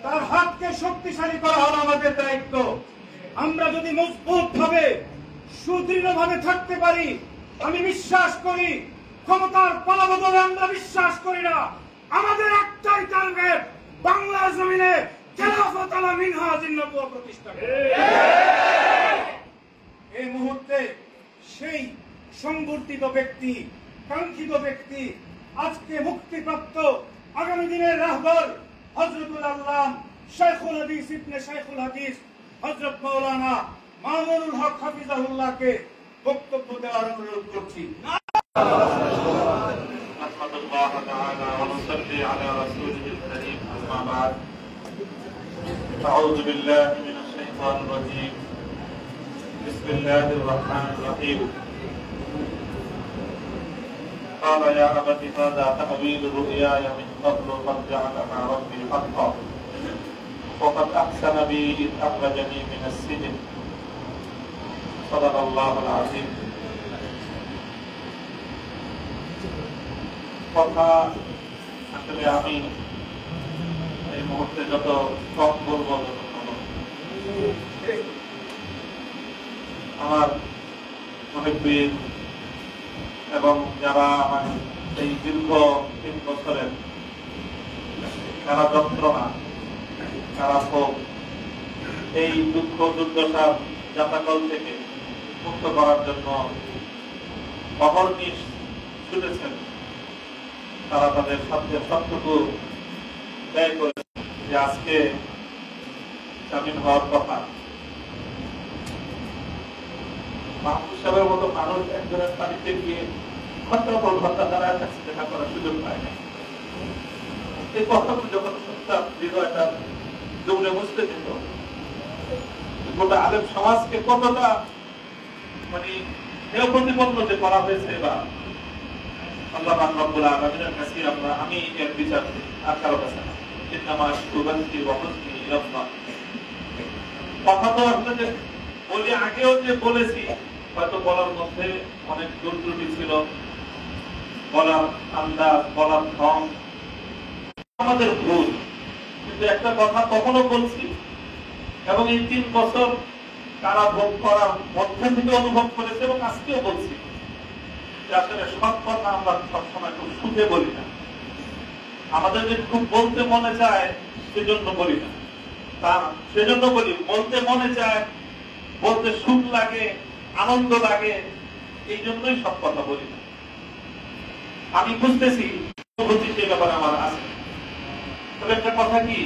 তার হাতকে শক্তিশালী করা হলো আমাদের দায়িত্ব। আমরা যদি মজবুত ভাবে সুদৃঢ় ভাবে থাকতে পারি, আমি বিশ্বাস করি ক্ষমতার পালাবদলে আমরা বিশ্বাস করি না। আমাদের একটাই টার্গেট, বাংলা জমিনে খেলাফত আলা মিনহাজিন নবুওয়া প্রতিষ্ঠা করা। এই মুহূর্তে সেই সংবর্ধিত ব্যক্তি, কাঙ্ক্ষিত ব্যক্তি, আজকে মুক্তিপ্রাপ্ত আগামী দিনের রাহবার হযরতুল আল্লাম শাইখুল হাদিস ইবনে শাইখুল হাদিস হযরত মাওলানা মামুনুল হক হাফিজাহুল্লাহকে বক্তব্য দেওয়ার অনুরোধ করছি। الله تعالى ونصلي على رسوله الكريم أما بعد أعوذ بالله من الشيطان الرجيم بسم الله الرحمن الرحيم قال يا أبت هذا تأويل رؤياي من قبل قد جعلها ربي حقا وقد أحسن بي إذ أخرجني من السجن صدق الله العظيم। কথা আসলে আমি এই মুহূর্তে যত কম বলবো আমার মুহিব্বিন এবং যারা আমার এই দীর্ঘ 3 বছরের যারা যন্ত্রণা, যারা ভোগ, এই দুঃখ দুর্দশার যাতাকল থেকে মুক্ত করার জন্য অহর্নিশ ছুটেছেন, তারা তাদের সাধ্যের সবটুকু ব্যয় করে যে আজকে জামিন হওয়ার কথা। মাহমুদ সাহেবের মতো মানুষ একজনের বাড়িতে গিয়ে ঘন্টার পর ঘন্টা দাঁড়ায় কাছে দেখা করার সুযোগ পায় না। এই কথাগুলো যখন শুনতাম হৃদয়টা জমে বুঝতে যেত গোটা আলেম সমাজকে কতটা মানে প্রতিপন্ন যে করা হয়েছে বা আল্লাহ রাব্বুল আলামিনের কাছে আমি এর বিচার করি, আর কারো কাছে না। ইন্নামা আশকুরুকি ওয়া হুজনি ইলাল্লাহ। কথা তো আপনাদের বলি, আগেও যে বলেছি, হয়তো বলার মধ্যে অনেক ত্রুটি ছিল, বলার আন্দাজ, বলার ঢং আমাদের ভুল, কিন্তু একটা কথা কখনো বলছি এবং এই 3 বছর কারা ভোগ করার মধ্যে থেকে অনুভব করেছে এবং আজকেও বলছি আসলে সব কথা আমরা সবসময় খুব সুখে বলি না, আমাদের যে খুব বলতে মনে চায় সেজন্য বলি না, সেজন্য বলি বলতে মনে চায়, বলতে সুখ লাগে, আনন্দ লাগে, এই জন্যই সব কথা বলি না। আমি বুঝতেছি সে ব্যাপারে আমার আছে। তবে একটা কথা কি,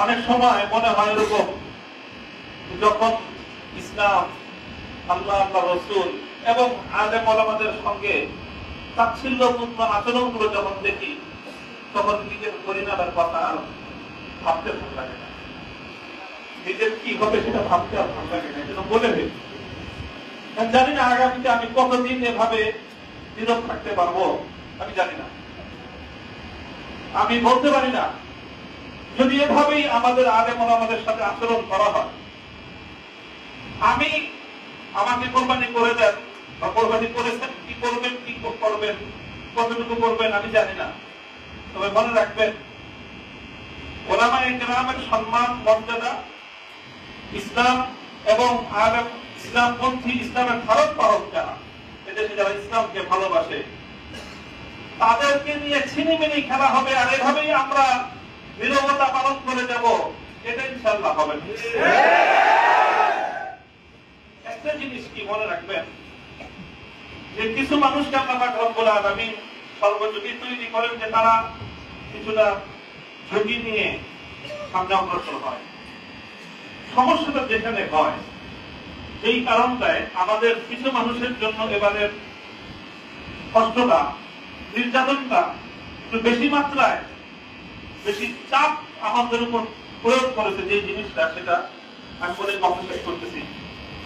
অনেক সময় মনে হয় এরকম, যখন ইসলাম, আল্লাহ, আল্লাহ রসুল এবং আলেম ওলামাদের সঙ্গে তাচ্ছিল্যপূর্ণ আচরণগুলো যখন দেখি, তখন নিজের পরিণামের কথা আর ভাবতে ভালো লাগে না, নিজের কি হবে সেটা ভাবতে আর ভালো লাগে না, সেটা বলে ফেলি। জানি না আগামীতে আমি কতদিন এভাবে নীরব থাকতে পারবো, আমি জানি না, আমি বলতে পারি না। যদি এভাবেই আমাদের আলেম ওলামাদের সাথে আচরণ করা হয়, আমাকে কোরবানি করে দেন বা কোরবানি করেছেন, কি করবেন, কি করবেন, কতটুকু করবেন আমি জানি না। তবে মনে রাখবেন, ওলামায়ে কেরামের সম্মান, মর্যাদা, ইসলাম এবং আলেম, ইসলামপন্থী, ইসলামের ধারক বাহক যারা এদেশে যারা ইসলামকে ভালোবাসে, তাদেরকে নিয়ে ছিনিমিনি খেলা হবে, আর এভাবেই আমরা নীরবতা পালন করে যাব, এটা ইনশাআল্লাহ হবে। একটা জিনিস কি মনে রাখবেন, যে কিছু মানুষকে আল্লাহ পাক রব্বুল আলামিন সর্বযোগী তৈরি করেন যে তারা কিছুটা ঝুঁকি নিয়ে সামনে অগ্রসর হয়। সমস্যাটা যেখানে হয়, এই কারণটায় আমাদের কিছু মানুষের জন্য এবারের কষ্টটা, নির্যাতনটা একটু বেশি মাত্রায়, বেশি চাপ আমাদের উপর প্রয়োগ করেছে। যে জিনিসটা সেটা আমি বলে শেষ করতেছি।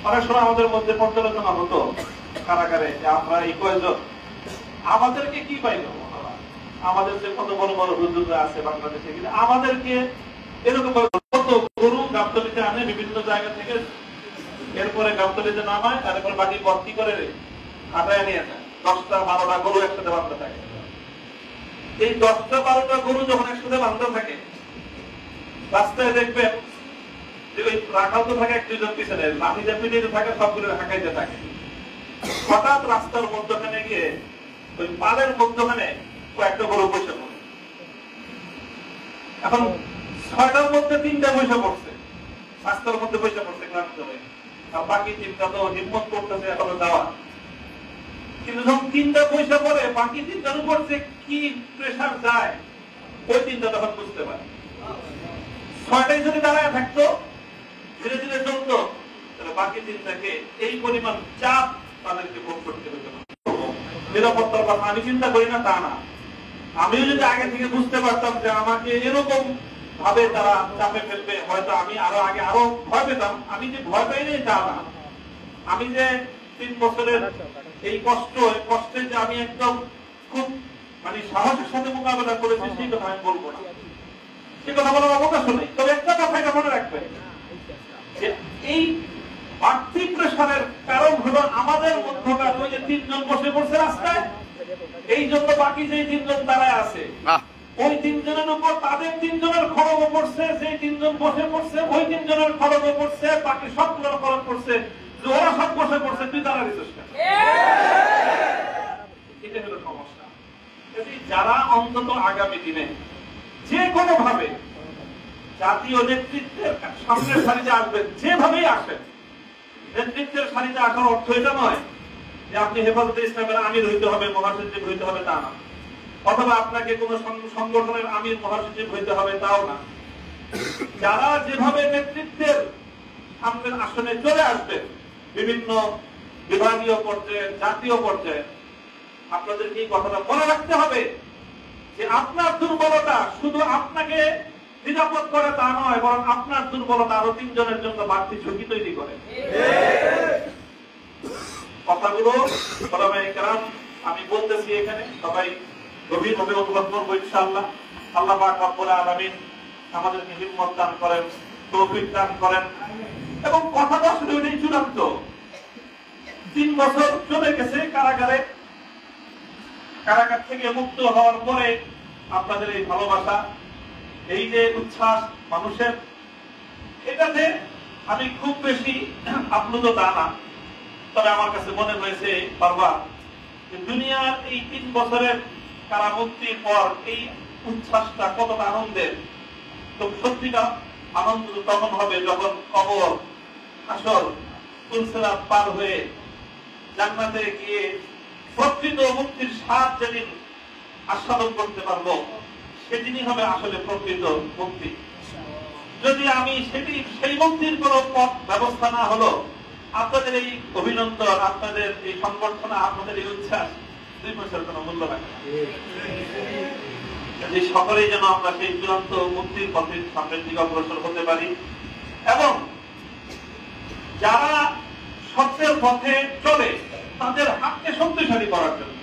অনেক সময় আমাদের মধ্যে পর্যালোচনা হতো কারাগারে যে আমরা এই কয়েকজন আমাদেরকে কি পাইল, আমাদের যে কত বড় বড় হুজুররা আছে বাংলাদেশে, কিন্তু আমাদেরকে এরকম কত গরু গাবতলিতে আনে বিভিন্ন জায়গা থেকে, এরপরে গাবতলিতে নামায়, তারপরে বাকি ভর্তি করে হাটায় নিয়ে যায়। 10টা-12টা গরু একসাথে বাঁধতে থাকে। এই 10টা-12টা গরু যখন একসাথে বাঁধতে থাকে, রাস্তায় দেখবেন যে ওই রাখাল তো থাকে 1-2 জন পিছনে, লাঠিতে পিটিতে থাকে, সবগুলো হাঁকাইতে থাকে। হঠাৎ রাস্তার মধ্যখানে গিয়ে ওই পালের মধ্যখানে কয়েকটা গরু বসে পড়ে। এখন 6টার মধ্যে 3টা বসে পড়ছে, রাস্তার মধ্যে বসে পড়ছে ক্লান্ত হয়ে, আর বাকি 3টা তো হিম্মত করতেছে এখনো যাওয়া। কিন্তু যখন 3টা বসে পড়ে, বাকি 3টার উপর যে কি প্রেশার যায়, ওই 3টা তখন বুঝতে পারে। 6টায় যদি দাঁড়ায় থাকতো, ধীরে ধীরে চলতো, তাহলে বাকি 3টাকে এই পরিমাণ চাপ তাদেরকে ভোগ করতে হতো না। নিরাপত্তার কথা আমি চিন্তা করি না তা না, আমিও যদি আগে থেকে বুঝতে পারতাম যে আমাকে এরকম ভাবে তারা চাপে ফেলবে, হয়তো আমি আরো আগে আরো ভয় পেতাম। আমি যে ভয় পাই নাই তা না, আমি যে 3 বছরের এই কষ্টে যে আমি একদম খুব সাহসের সাথে মোকাবেলা করেছি, সেই কথা আমি বলবো না, সে কথা বলার অবকাশ নেই। তবে একটা কথা এটা মনে রাখবে যে এই বাড়তি প্রেশারের কারণ হলো আমাদের মধ্যকার ওই যে 3 জন বসে পড়ছে রাস্তায়, এই জন্য বাকি যে 3 জন দাঁড়ায় আছে, ওই 3 জনের উপর তাদের 3 জনের খড়গও পড়ছে। যে 3 জন বসে পড়ছে, ওই 3 জনের খড়গও পড়ছে, বাকি সবগুলোর খরচ পড়ছে। যে ওরা সব বসে পড়ছে, তুই দাঁড়াইছিস কেন? এটা হলো সমস্যা। যারা অন্তত আগামী দিনে যে কোনো ভাবে জাতীয় নেতৃত্বের সামনের সারিতে আসবেন, যেভাবেই আসেন, নেতৃত্বের সারিতে আসার অর্থ এটা নয় যে আপনি হেফাজতে ইসলামের আমির হইতে হবে, মহাসচিব হইতে হবে, তা না, অথবা আপনাকে কোন সংগঠনের আমির মহাসচিব হইতে হবে, তাও না। যারা যেভাবে নেতৃত্বের সামনের আসনে চলে আসবেন, বিভিন্ন বিভাগীয় পর্যায়ে, জাতীয় পর্যায়ে, আপনাদেরকে এই কথাটা মনে রাখতে হবে যে আপনার দুর্বলতা শুধু আপনাকে নিরাপদ করে তা নয়, বরং আপনার দুর্বলতা আরো 3 জনের জন্য বাড়তি ঝুঁকি তৈরি করে। কথাগুলো ওলামায়ে কেরাম আমি বলতেছি এখানে, সবাই গভীরভাবে অনুভব করবো ইনশাআল্লাহ। আল্লাহ পাক রব্বুল আলামিন আমাদেরকে হিম্মত দান করেন, তৌফিক দান করেন। এবং কথাটা আসলে ওইটাই চূড়ান্ত। 3 বছর চলে গেছে কারাগারে, কারাগার থেকে মুক্ত হওয়ার পরে আপনাদের এই ভালোবাসা, এই যে উচ্ছ্বাস মানুষের, এটাতে আমি খুব বেশি আপ্লুত তা না। তবে আমার কাছে মনে হয়েছে বারবার যে দুনিয়ার এই 3 বছরের কারামুক্তির পর এই উচ্ছ্বাসটা কতটা আনন্দের। তো সত্যিকার আনন্দ তখন হবে যখন কবর, হাসর, ফুলসিরাত পার হয়ে জান্নাতে গিয়ে প্রকৃত মুক্তির স্বাদ যেদিন আস্বাদন করতে পারবো, সেদিনই হবে আসলে প্রকৃত মুক্তি। যদি আমি সেই মুক্তির কোন পথ ব্যবস্থা না হলো, আপনাদের এই অভিনন্দন, আপনাদের এই সংবর্ধনা, আপনাদের এই উচ্ছ্বাস 2 পয়সার কোন মূল্য রাখে না। যে সকলেই যেন আমরা সেই চূড়ান্ত মুক্তির পথে সামনের দিকে অগ্রসর হতে পারি, এবং যারা সত্যের পথে চলে তাদের হাতকে শক্তিশালী করার জন্য,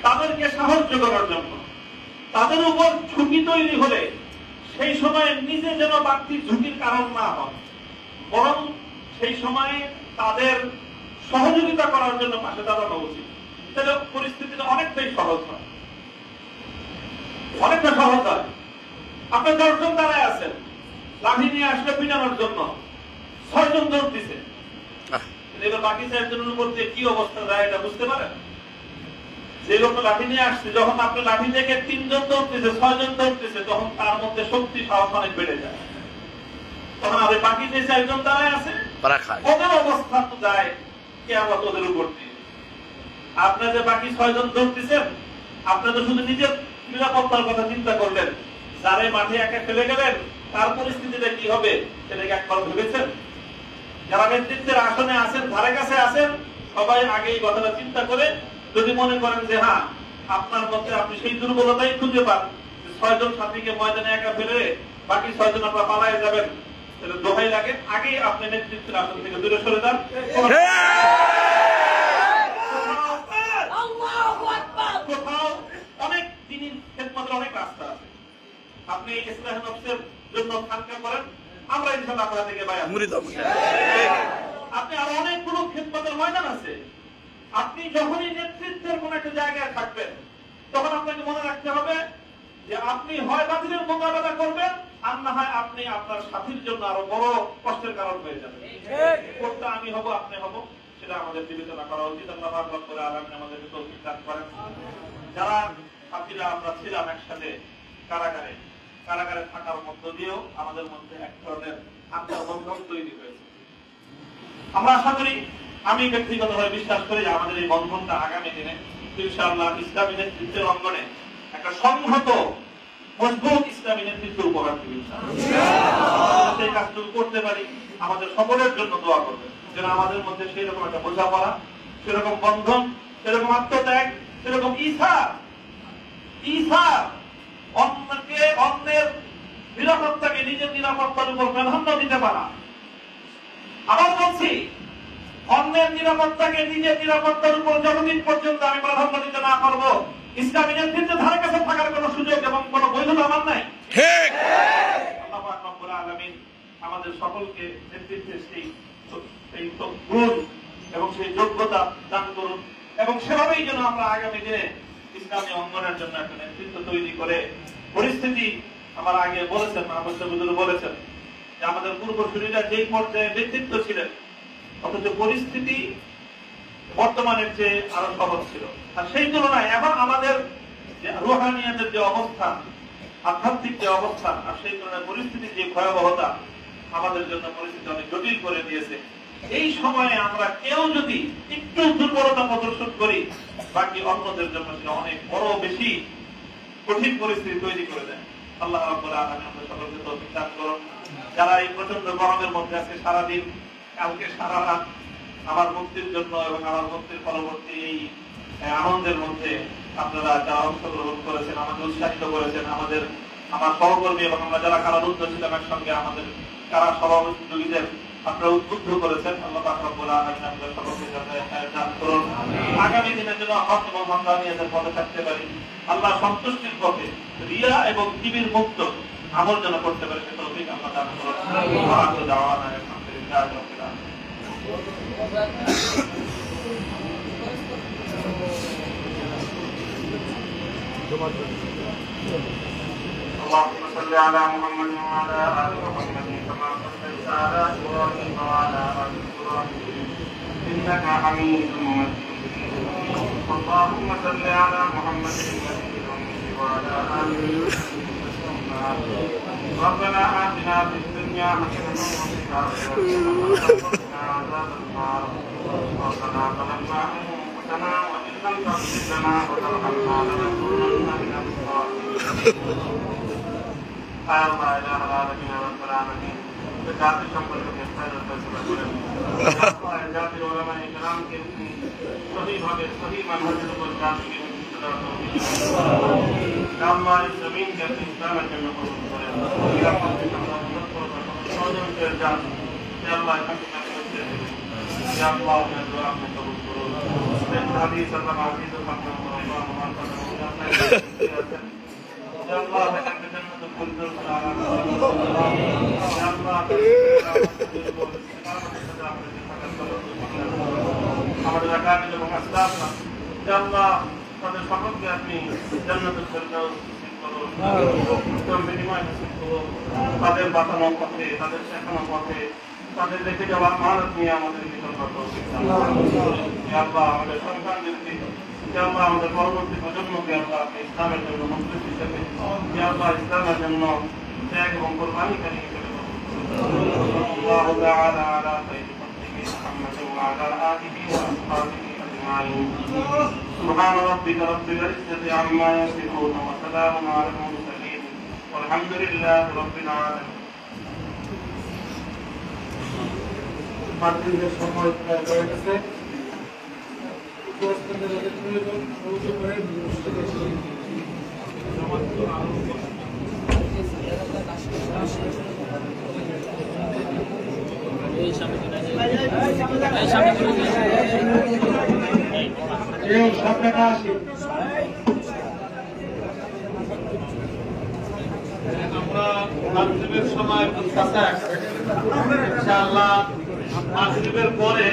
তাদেরকে সাহায্য করার জন্য, তাদের উপর ঝুঁকি তৈরি হলে সেই সময় নিজে যেন বাড়তি ঝুঁকির কারণ না হয়, বরং সেই সময়ে তাদের সহযোগিতা করার জন্য পাশে দাঁড়ানো উচিত। তাহলে পরিস্থিতিটা অনেকটাই সহজ হয়, অনেকটা সহজ হয়। আপনি 10 জন দাঁড়ায় আছেন, লাঠি নিয়ে আসলে পিটানোর জন্য 6 জন দৌড় দিছে, এবার বাকি 4 জনের উপর দিয়ে কি অবস্থা যায় এটা বুঝতে পারেন? যে লোক লাঠি নিয়ে আসছে, যখন আপনি লাঠি থেকে 3 জন দৌড়তেছে, 6 জন দৌড়তেছে, তখন তার মধ্যে শক্তি সাহস অনেক বেড়ে যায়। তখন আপনি বাকি যে 4 জন দাঁড়ায় আছে ওদের অবস্থা তো যায় কিয়ামত ওদের উপর দিয়ে। আপনারা যে বাকি 6 জন ধরতেছেন, আপনারা শুধু নিজের নিরাপত্তার কথা চিন্তা করলেন, যারে মাঠে একা ফেলে গেলেন তার পরিস্থিতিটা কি হবে সেটাকে একবার ভেবেছেন? যারা নেতৃত্বের আসনে আছেন, ধারে কাছে আছেন, সবাই আগে এই কথাটা চিন্তা করে যদি মনে করেন যে হ্যাঁ আপনার মধ্যে আপনি সেই দুর্বলতাই খুঁজে পান, 6 জন সাথীকে ময়দানে একা ফেলে বাকি 6 জন আপনারা পালায় যাবেন, তাহলে দোহাই লাগে আগে আপনি নেতৃত্বের আসন থেকে দূরে সরে যান। কোথাও অনেক দিনই খেদমতের অনেক রাস্তা আছে, আপনি ইসলাহ নফসের জন্য খানকা করেন, আমরা ইনশাআল্লাহ আপনাদের থেকে বাইরে আপনি আরো অনেকগুলো খেদমতের ময়দান আছে। আপনি যখনই নেতৃত্বের কোন একটা জায়গায় থাকবেন তখন আপনাকে মনে রাখতে হবে যে আপনি হয় বাতিলের মোকাবেলা করবেন, আর না হয় আপনি আপনার সাথীর জন্য আরো বড় কষ্টের কারণ হয়ে যাবে। কোনটা আমি হব আপনি হব সেটা আমাদের বিবেচনা করা উচিত। আল্লাহ পাক রব্বুল আলামিন আমাদেরকে তৌফিক দান করেন। যারা সাথীরা আমরা ছিলাম একসাথে কারাগারে, কারাগারে থাকার মধ্য দিয়েও আমাদের মধ্যে এক ধরনের আত্মবন্ধন তৈরি হয়েছে। আমরা আশা করি, আমি ব্যক্তিগতভাবে বিশ্বাস করি যে আমাদের এই বন্ধনটা আগামী দিনে ইনশাআল্লাহ ইসলামী নেতৃত্বের অঙ্গনে একটা সংহত মজবুত ইসলামী নেতৃত্ব উপহার দিবে। সেই কাজটুকু করতে পারি, আমাদের সকলের জন্য দোয়া করবেন যেন আমাদের মধ্যে সেই রকম একটা বোঝাপড়া, সেরকম বন্ধন, সেরকম আত্মত্যাগ, সেরকম ঈসার অন্যের নিরাপত্তাকে নিজের নিরাপত্তার উপর প্রাধান্য দিতে পারা। আবার বলছি, অন্যের নিরাপত্তাকে নিজের নিরাপত্তার উপর যতদিন পর্যন্ত আমি প্রাধান্য দিতে না পারবো, ইসলামী নেতৃত্বের ধারে কাছে থাকার কোন সুযোগ এবং কোন বৈধতা আমার নাই। আল্লাহ পাক রব্বুল আলামিন আমাদের সকলকে নেতৃত্বের সেই গুণ এবং সেই যোগ্যতা দান করুন, এবং সেভাবেই যেন আমরা আগামী দিনে ইসলামী অঙ্গনের জন্য একটা নেতৃত্ব তৈরি করে পরিস্থিতি, আমার আগে বলেছেন বলেছেন যে আমাদের পূর্বসূরীরা যেই পর্যায়ে নেতৃত্ব ছিলেন, অথচ পরিস্থিতি বর্তমানের চেয়ে আরো সহজ ছিল। আর সেই তুলনায় এখন আমাদের রুহানিয়াতের যে অবস্থান, আধ্যাত্মিক যে অবস্থান, আর সেই তুলনায় পরিস্থিতির যে ভয়াবহতা আমাদের জন্য পরিস্থিতি অনেক জটিল করে দিয়েছে। এই সময়ে আমরা কেউ যদি একটু দুর্বলতা প্রদর্শন করি, বাকি অন্যদের জন্য সেটা অনেক বড় বেশি কঠিন পরিস্থিতি তৈরি করে দেয়। আল্লাহ রাব্বুল আলামিন আমাদের সকলকে তৌফিক দান করুন। যারা এই প্রচন্ড গরমের মধ্যে আজকে সারাদিন, কালকে সারা রাত আমার মুক্তির জন্য এবং আমার মুক্তির পরবর্তী এই আনন্দের মধ্যে আপনারা যারা অংশগ্রহণ করেছেন, আমাকে উৎসাহিত করেছেন, আমার সহকর্মী এবং আমরা যারা কারারুদ্ধ ছিলাম একসঙ্গে, আমাদের কারা সহযোগীদের আপনারা উদ্বুদ্ধ করেছেন। আল্লাহ পাক রব্বুল আলামিন আমাদের সকলকে দান করুন। আগামী দিনের জন্য হক এবং হাক্কানিয়াতের পথে থাকতে পারি, আল্লাহ সন্তুষ্টির পথে রিয়া এবং কিবির মুক্ত আমল যেন করতে পারি, সে তৌফিক আল্লাহ দান করুন। আখিরু দাওয়ানা আলহামদুলিল্লাহি রাব্বিল আলামিন। اللهم صل على محمد وعلى آل محمد كما صليت على إبراهيم وعلى آل إبراهيم إنك حميد مجيد. اللهم صل على محمد وعلى آل محمد. ربنا آتنا في الدنيا حسنة وفي الآخرة حسنة وقنا عذاب النار. ربنا ظلمنا أنفسنا وإن لم تغفر لنا وترحمنا لنكونن من الخاسرين. আল্লাহ ইলাহা আলামিন রাব্বুল আলামিন জাতি সম্পর্কে বিস্তারিত ফয়সালা করেন। আল্লাহ জাতির উলামায়ে কেরামকে সহিভাবে সহি মানহাজের উপর জাতিকে আল্লাহ এই জমিনকে আপনি ইসলামের জন্য কবুল করেন। নিরাপত্তা সহযোগিতার জাত আল্লাহ এখানে করতে আল্লাহ আপনার দোয়া আপনি কবুল করুন। হাদিস আল্লাহ হাদিস মাধ্যম আল্লাহ মহান কথা আছেন Allah akan berjaya untuk আমাদের আগামী এবং আসলাম আল্লাহ তাদের সকলকে আপনি জান্নাতুল ফেরদাউস নসিব করুন, উত্তম বিনিময় নসিব করুন। তাদের বাঁচানোর পথে, তাদের শেখানো পথে, তাদের রেখে যাওয়া আমানত নিয়ে আমাদের নিকটবর্তী তৌফিক দান করুন। আল্লাহ আমাদের সন্তানদেরকে, আল্লাহ আমাদের পরবর্তী প্রজন্মকে আল্লাহ ইসলামের জন্য মুখলিস হিসেবে, আল্লাহ ইসলামের জন্য ত্যাগ এবং কোরবানিকারী হিসেবে। আল্লাহু তাআলা আলা أجمعين سبحان ربك رب العزة عما يصفون وسلام على المرسلين والحمد لله رب العالمين মাতৃদের সময় প্রায় হয়ে গেছে সামনে আসি আমরা মাগরিবের সময় কাছে আসছি ইনশাআল্লাহ মাগরিবের পরে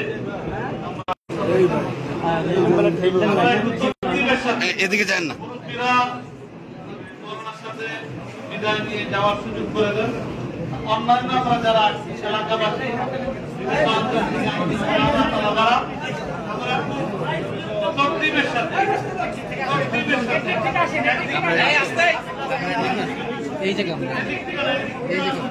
এদিকে যান না করোনার সাথে বিদায় নিয়ে যাওয়ার সুযোগ করে দেন অন্যান্য আমরা যারা এলাকাবাসী তকদিমের সাথে এই জায়গা এই জায়গা